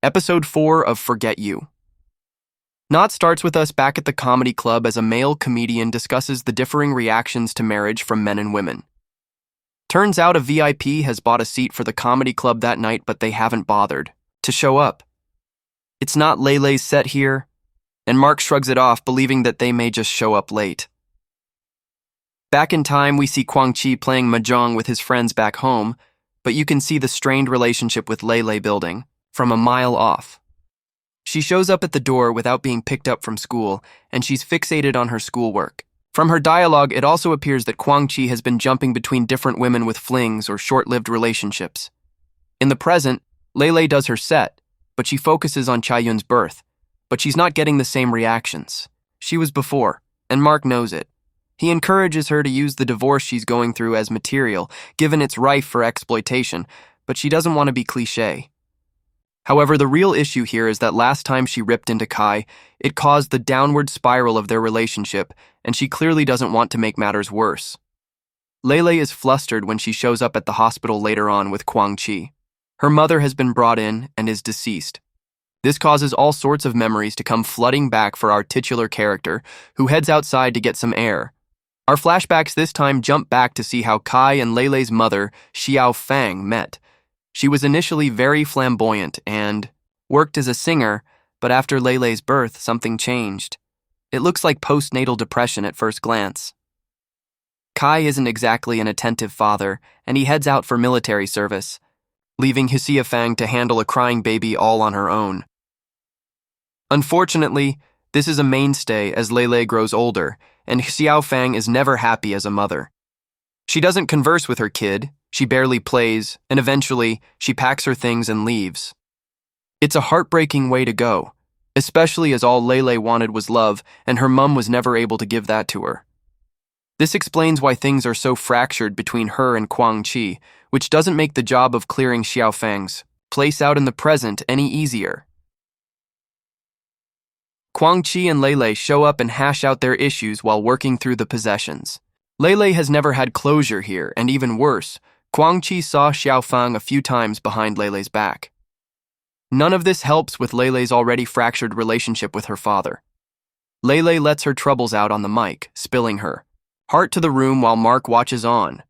Episode 4 of Forget You. Not starts with us back at the comedy club as a male comedian discusses the differing reactions to marriage from men and women. Turns out a VIP has bought a seat for the comedy club that night, but they haven't bothered to show up. It's not Laylay's set here, and Mark shrugs it off, believing that they may just show up late. Back in time, we see Kwang Chi playing mahjong with his friends back home, but you can see the strained relationship with Laylay building from a mile off. She shows up at the door without being picked up from school, and she's fixated on her schoolwork. From her dialogue, it also appears that Kwang Chi has been jumping between different women with flings or short-lived relationships. In the present, Laylay does her set, but she focuses on Chae-yun's birth, but she's not getting the same reactions. She was before, and Mark knows it. He encourages her to use the divorce she's going through as material, given it's rife for exploitation, but she doesn't want to be cliché. However, the real issue here is that last time she ripped into Kai, it caused the downward spiral of their relationship, and she clearly doesn't want to make matters worse. Laylay is flustered when she shows up at the hospital later on with Kwang Chi. Her mother has been brought in and is deceased. This causes all sorts of memories to come flooding back for our titular character, who heads outside to get some air. Our flashbacks this time jump back to see how Kai and Laylay's mother, Xiao Fang, met. She was initially very flamboyant and worked as a singer, but after Laylay's birth, something changed. It looks like postnatal depression at first glance. Kai isn't exactly an attentive father, and he heads out for military service, leaving Xia Fang to handle a crying baby all on her own. Unfortunately, this is a mainstay as Laylay grows older, and Xiao Fang is never happy as a mother. She doesn't converse with her kid, she barely plays, and eventually, she packs her things and leaves. It's a heartbreaking way to go, especially as all Laylay wanted was love, and her mum was never able to give that to her. This explains why things are so fractured between her and Kwang Chi, which doesn't make the job of clearing Xiao Fang's place out in the present any easier. Kwang Chi and Laylay show up and hash out their issues while working through the possessions. Laylay has never had closure here, and even worse, Kwang Chi saw Xiao Fang a few times behind Laylay's back. None of this helps with Laylay's already fractured relationship with her father. Laylay lets her troubles out on the mic, spilling her heart to the room while Mark watches on.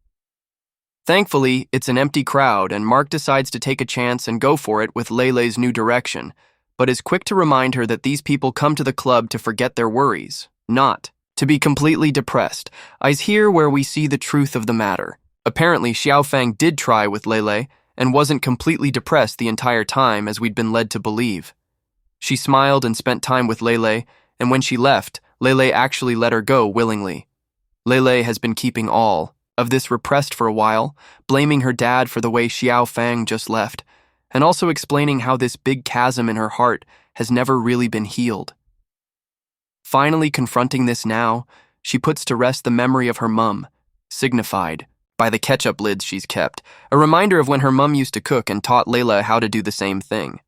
Thankfully, it's an empty crowd, and Mark decides to take a chance and go for it with Laylay's new direction, but is quick to remind her that these people come to the club to forget their worries, not to be completely depressed. Is here where we see the truth of the matter. Apparently, Xiao Fang did try with Laylay and wasn't completely depressed the entire time as we'd been led to believe. She smiled and spent time with Laylay, and when she left, Laylay actually let her go willingly. Laylay has been keeping all of this repressed for a while, blaming her dad for the way Xiao Fang just left, and also explaining how this big chasm in her heart has never really been healed. Finally confronting this now, she puts to rest the memory of her mum, signified by the ketchup lids she's kept, a reminder of when her mum used to cook and taught Layla how to do the same thing.